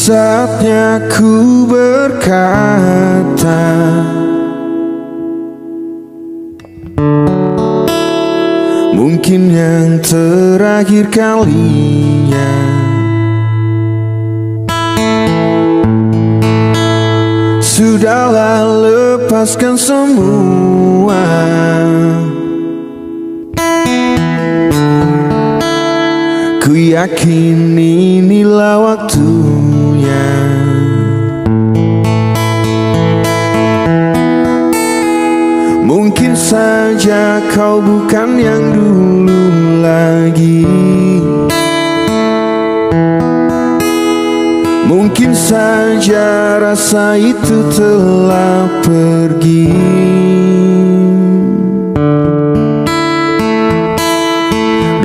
Saatnya ku berkata, mungkin yang terakhir kalinya. Sudahlah, lepaskan semua. Ku yakin inilah waktunya. Mungkin saja kau bukan yang dulu lagi. Mungkin saja rasa itu telah pergi.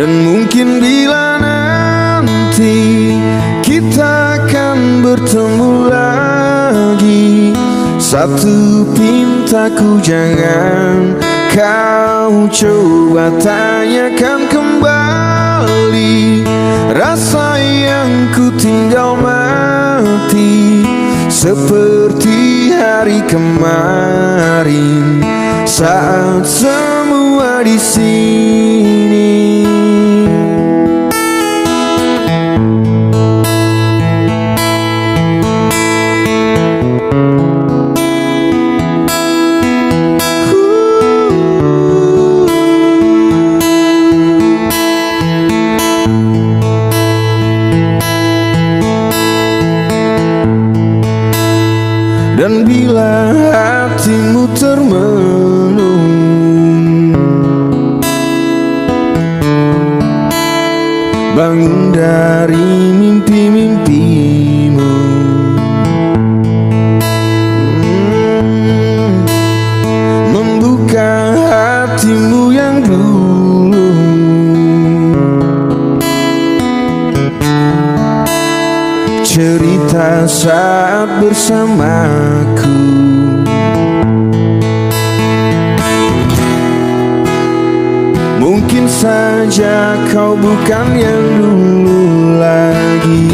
Dan mungkin bila nanti kita akan bertemu lagi, satu pintaku jangan kau coba tanyakan kembali. Rasa yang ku tinggal mati seperti hari kemarin saat semua di sini. Dan bila hatimu termenung, bangun dari mimpi-mimpimu. Membuka hatimu yang dulu. Cerita saat bersamaku. Mungkin saja kau bukan yang dulu lagi.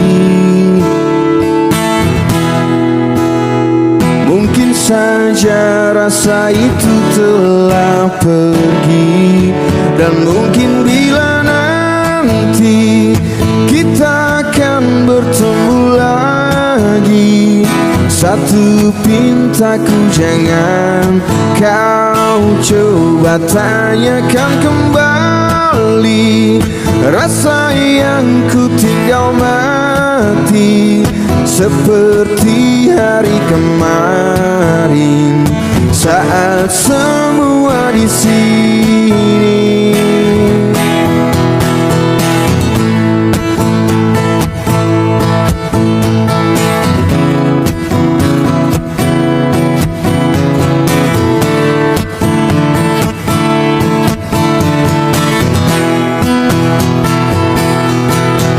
Mungkin saja rasa itu telah pergi. Dan mungkin bila nanti kita akan bertemu lagi, satu pintaku jangan kau coba tanyakan kembali. Rasa yang ku tinggal mati seperti hari kemarin saat semua di sini.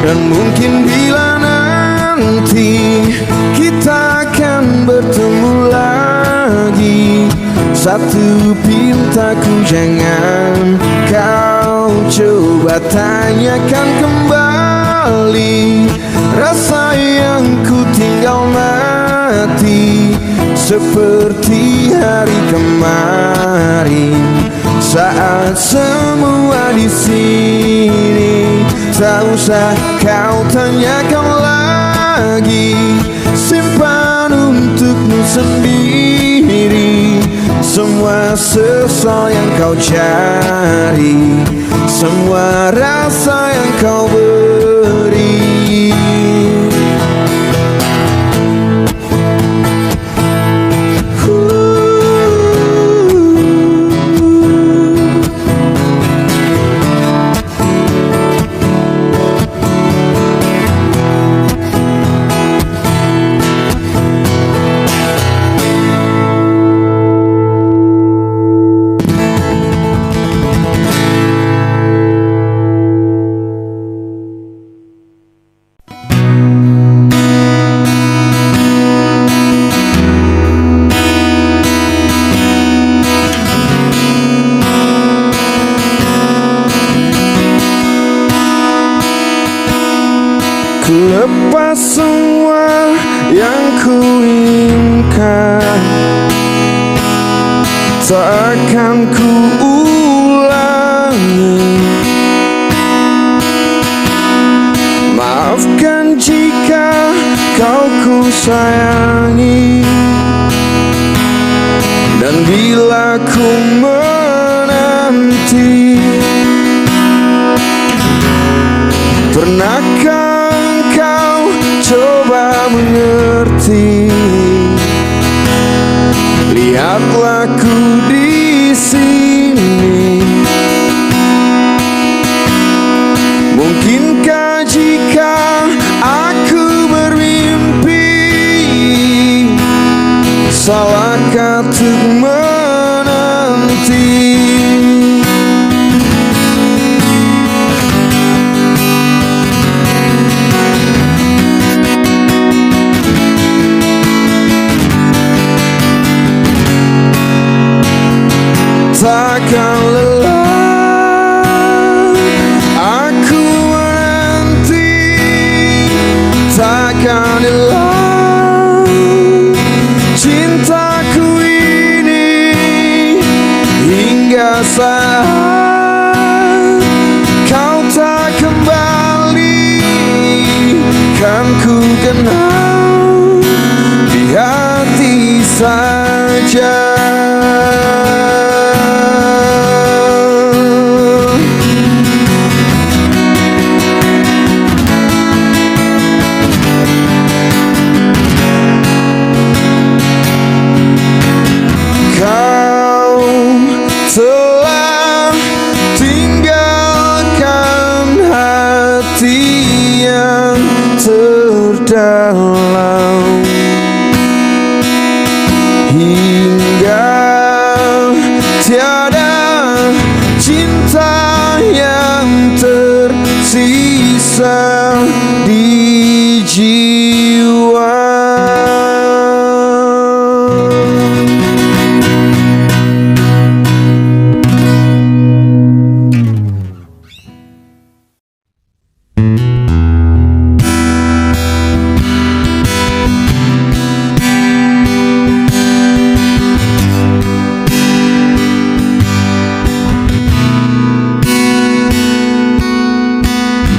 Dan mungkin bila nanti kita akan bertemu lagi, satu pintaku jangan kau coba tanyakan kembali. Rasa yang ku tinggal mati seperti hari kemarin saat semua di sini. Tak usah kau tanyakan lagi, simpan untukmu sendiri. Semua sesal yang kau cari, semua rasa yang kau beri. Ku lepas semua yang ku inginkan, tak akan ku ulangi. Maafkan jika kau ku sayangi, dan bila ku menanti, pernahkah engkau coba mengerti? Lihatlah ku di sini. Mungkinkah jika aku bermimpi, salahkah untuk menanti? Takkan lelah aku menanti, takkan lelah cintaku ini, hingga saat kau tak kembali. Kan ku kenal di hati saja. Telah tinggalkan hati yang terdalam, hingga tiada cinta yang tersisa di jiwa.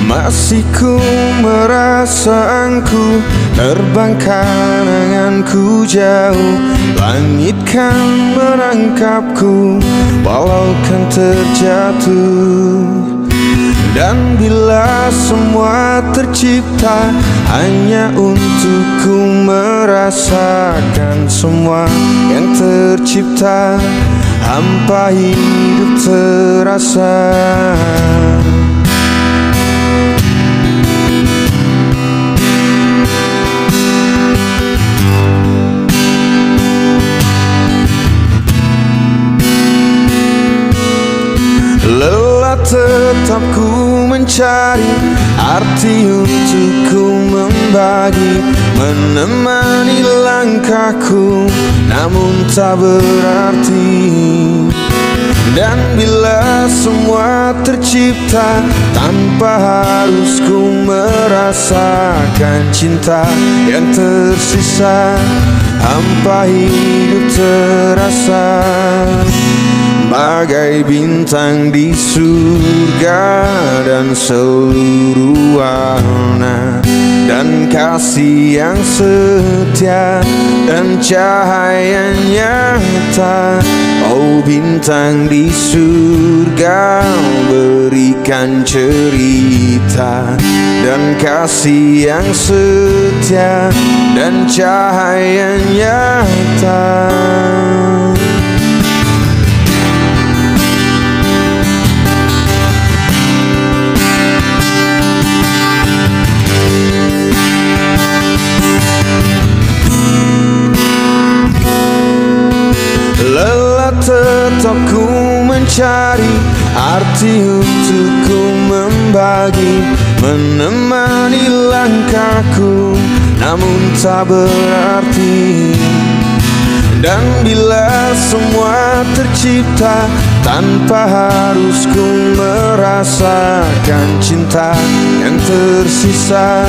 Masih ku merasa engkau terbang kenanganku jauh. Langit kan menangkapku walau kan terjatuh. Dan bila semua tercipta hanya untukku merasakan semua yang tercipta, hampa hidup terasa. Lelah tetap ku mencari arti untuk ku membagi, menemani langkahku namun tak berarti. Dan bila semua tercipta tanpa harus ku merasakan cinta yang tersisa, hampa hidup terasa. Bagai bintang di surga dan seluruh warna, dan kasih yang setia dan cahaya nyata. Oh bintang di surga, berikan cerita dan kasih yang setia dan cahaya nyata. Lelah tetap ku mencari arti untuk ku membagi, menemani langkahku namun tak berarti. Dan bila semua tercipta tanpa harus ku merasakan cinta yang tersisa.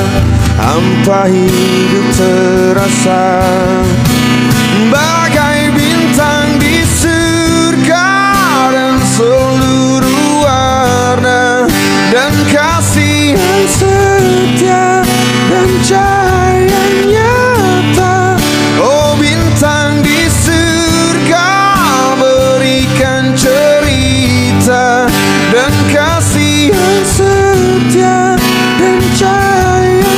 Hampa hidup terasa bagai bintang di surga, dan seluruh warna dan kasih yang setia dan cahaya nyata. Oh bintang di surga, berikan cerita dan kasih yang setia dan cahaya nyata.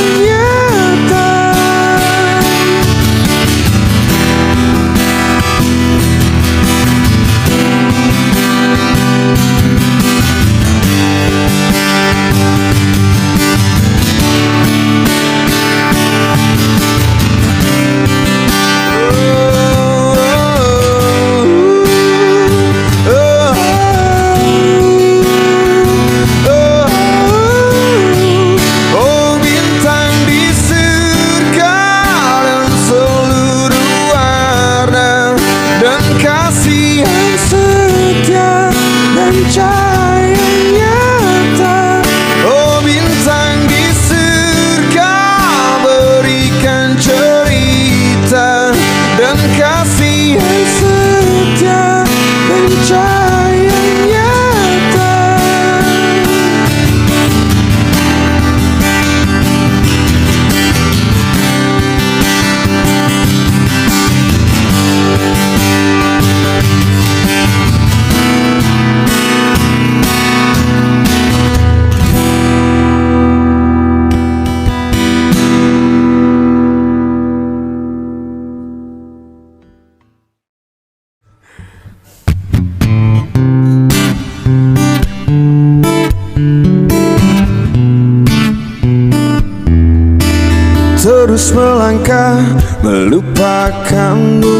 Terus melangkah melupakanmu,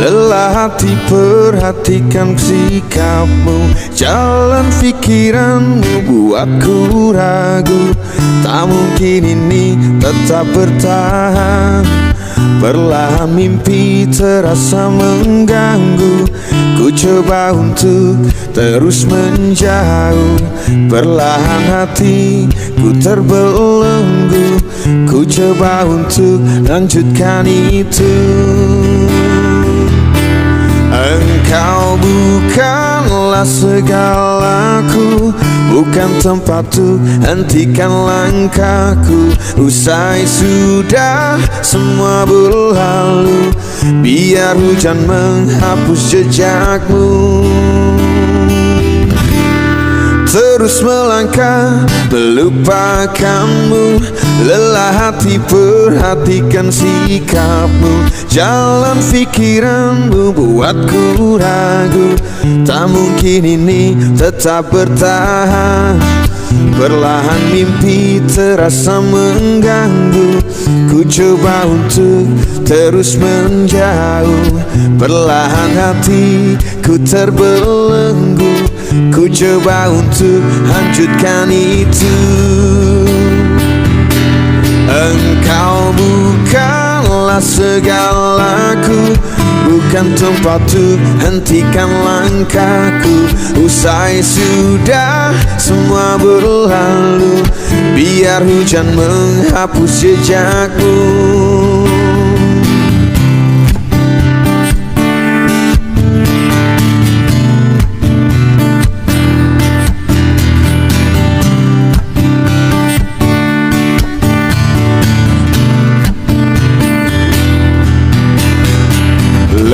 lelah hati perhatikan sikapmu. Jalan pikiranmu buatku ragu, tak mungkin ini tetap bertahan. Perlahan mimpi terasa mengganggu, ku coba untuk terus menjauh. Perlahan hati ku terbelenggu, ku coba untuk lanjutkan itu. Engkau bukanlah segalaku, bukan tempatku, hentikan langkahku. Usai sudah semua berlalu, biar hujan menghapus jejakmu. Terus melangkah melupakanmu, lelah hati perhatikan sikapmu. Jalan pikiranmu buatku ragu, tak mungkin ini tetap bertahan. Perlahan mimpi terasa mengganggu, ku coba untuk terus menjauh. Perlahan hati ku terbelenggu, ku coba untuk lanjutkan itu. Engkau bukanlah segalaku, bukan tempatku, hentikan langkahku. Usai sudah semua berlalu, biar hujan menghapus jejakmu.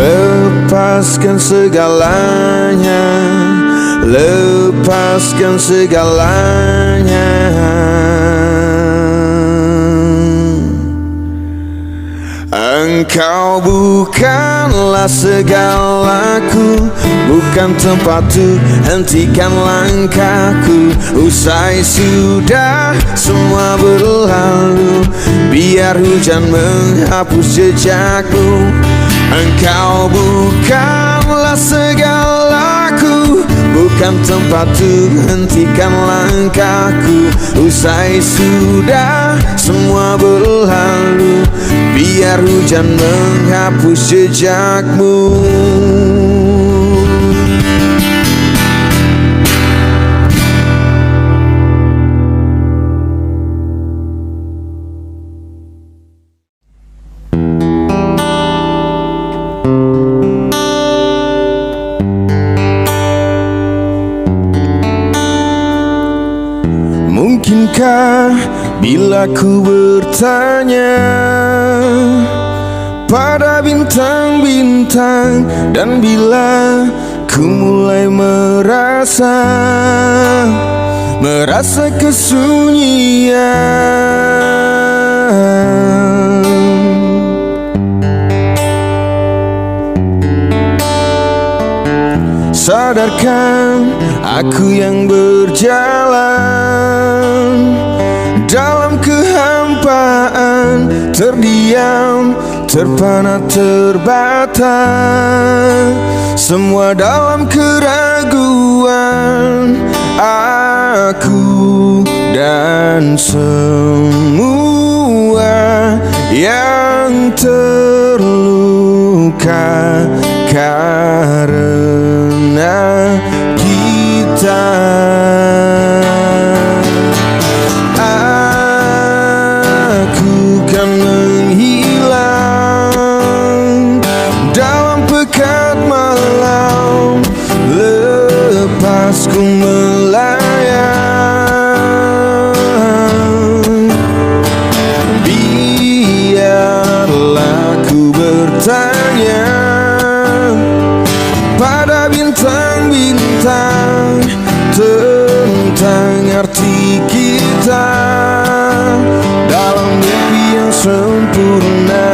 Lepaskan segalanya, lepaskan segalanya. Engkau bukanlah segalaku, bukan tempatku, hentikan langkahku. Usai sudah semua berlalu, biar hujan menghapus jejakmu. Engkau bukanlah segalaku, bukan tempatku, hentikan langkahku. Usai sudah semua berlalu, biar hujan menghapus jejakmu. Sadarkah bila ku bertanya pada bintang-bintang, dan bila ku mulai merasa kesunyian. Sadarkah aku yang berjalan dalam kehampaan, terdiam, terpana, terbata, semua dalam keraguan. Aku dan semua yang terluka karena kita. Aku kan menghilang dalam pekat malam, lepas ku melayang. Biarlah ku bertanya pada bintang-bintang tentang arti kita dalam mimpi yang sempurna.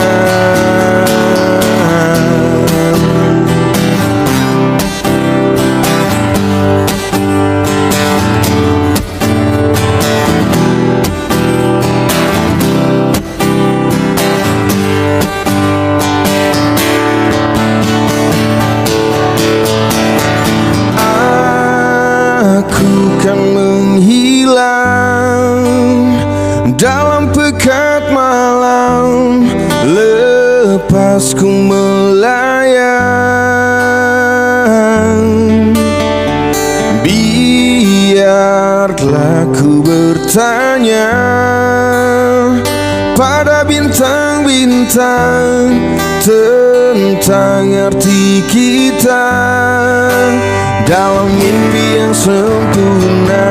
Dalam pekat malam, lepas ku melayang. Biarlah ku bertanya pada bintang-bintang tentang arti kita dalam mimpi yang sempurna.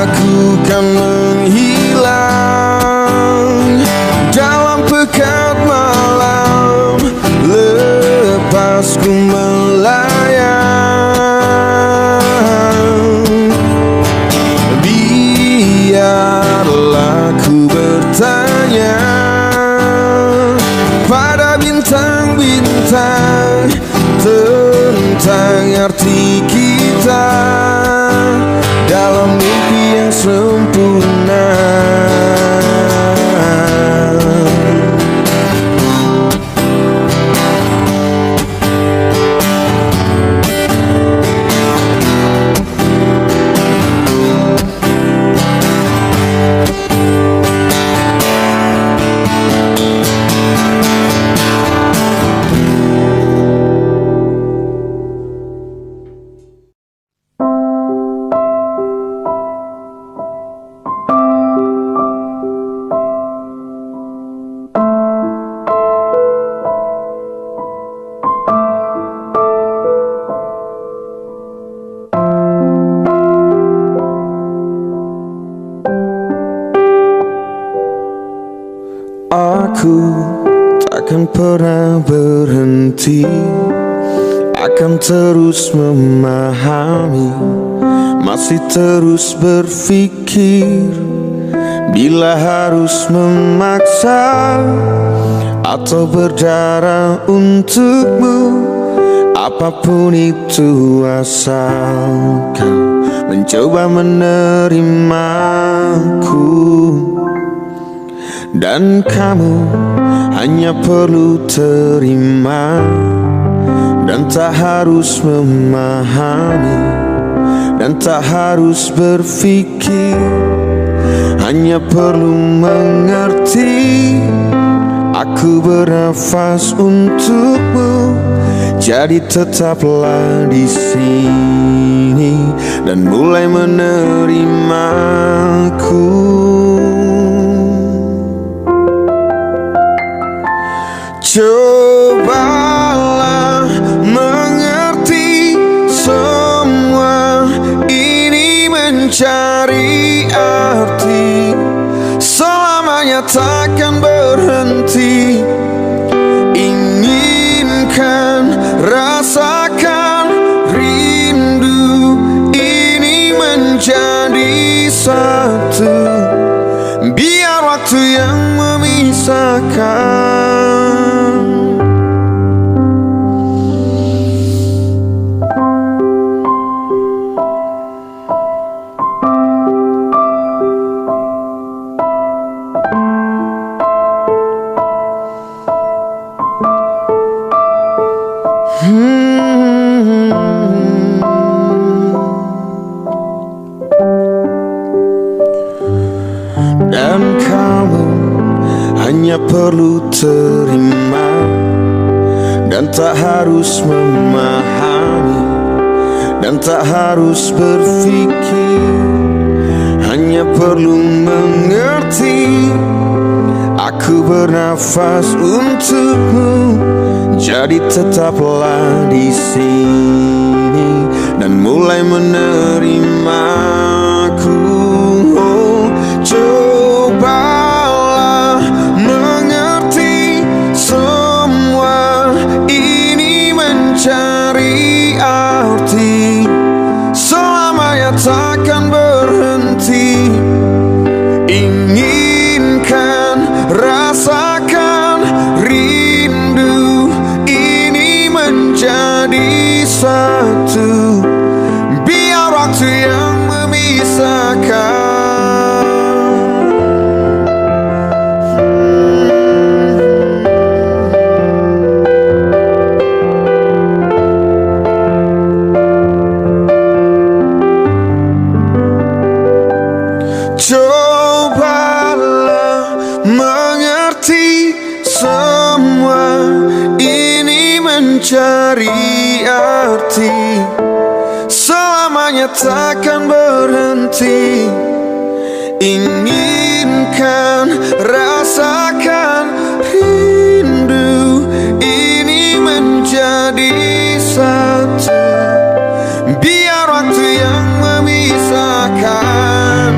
Aku kan menghilang dalam pekat malam, lepas ku melayang. Biarlah ku bertanya pada bintang-bintang tentang arti kita dalam mimpi yang sempurna. Aku takkan pernah berhenti, akan terus memahami, masih terus berpikir. Bila harus memaksa atau berdarah untukmu, apapun itu asal kau mencoba menerimaku. Dan kamu hanya perlu terima, dan tak harus memahami, dan tak harus berpikir, hanya perlu mengerti. Aku bernafas untukmu, jadi tetaplah di sini dan mulai menerimaku. Cobalah mengerti semua mencari arti, selamanya takkan berhenti. Inginkan, rasakan rindu ini menjadi satu. Biar waktu yang memisahkan. Dan kamu hanya perlu terima, dan tak harus memahami, dan tak harus berpikir, hanya perlu mengerti. Aku bernafas untukmu, jadi tetaplah di sini dan mulai menerimaku. Oh, cobalah mengerti, semua ini mencari arti, selamanya takkan berhenti. Inginkan, rasakan rindu ini menjadi satu. Biar waktu yang memisahkan. Cobalah mengerti, semua ini mencari arti, selamanya takkan berhenti. Inginkan, rasakan rindu ini menjadi satu. Biar waktu yang memisahkan.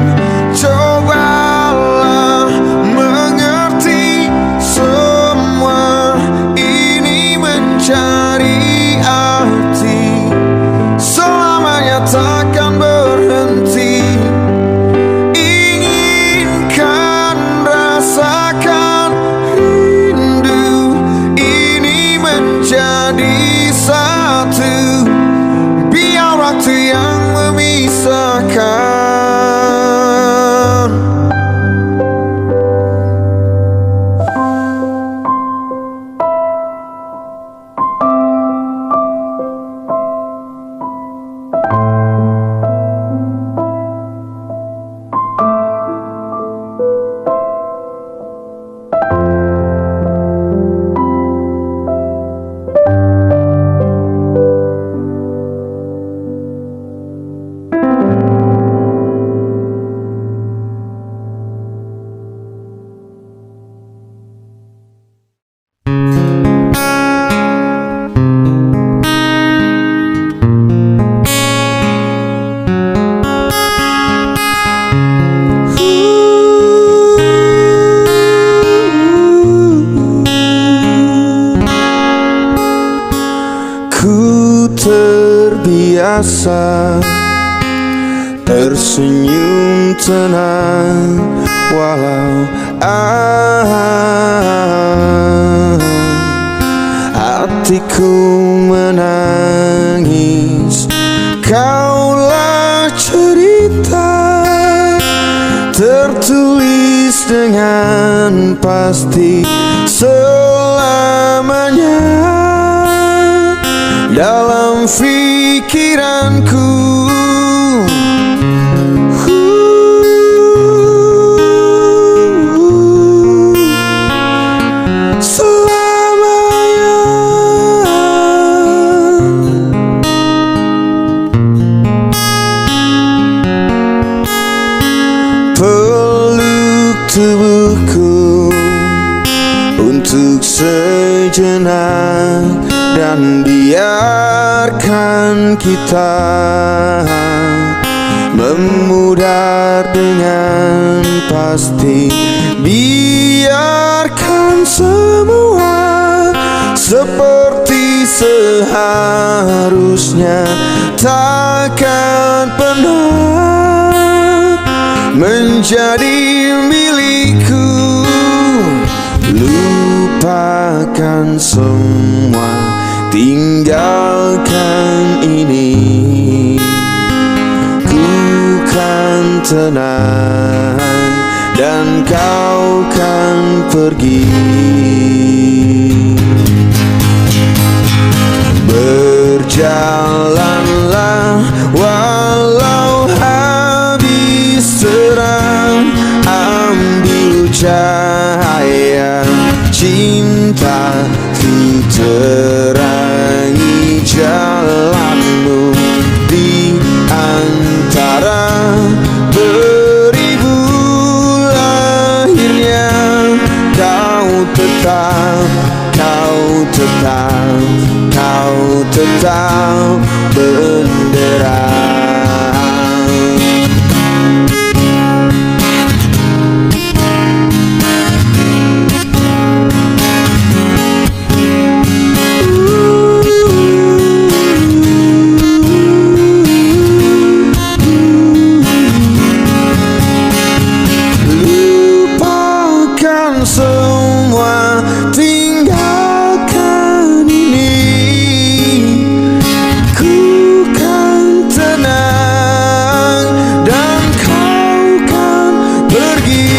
Cobalah mengerti, semua ini mencari arti, selamanya takkan berhenti. Inginkan, rasakan rindu ini menjadi satu. Biar waktu yang memisahkan. Terbiasa tersenyum tenang walau hatiku menangis. Kaulah cerita tertulis dengan pasti selamanya dalam pikiranku. Selamanya peluk tubuhku untuk sejenak dan biarkan kita memudar dengan pasti. Biarkan semua seperti seharusnya, takkan pernah menjadi milikku. Lupakan semua, tinggalkan ini. Ku kan tenang dan kau kan pergi. Berjalanlah walau habis terang, ambil cahaya cinta ku terangi jalanmu. Di antara beribu lahirnya, kau tetap benderang. Lupakan semua, tinggalkan ini. Ku kan tenang dan kau kan pergi.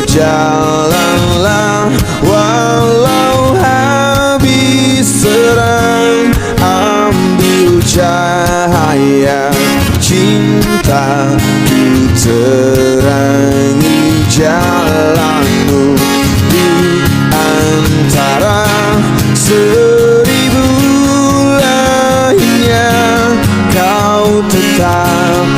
Berjalanlah walau habis terang, ambil cahaya cinta ku terangi jalanmu. Di antara seribu lainnya, kau tetap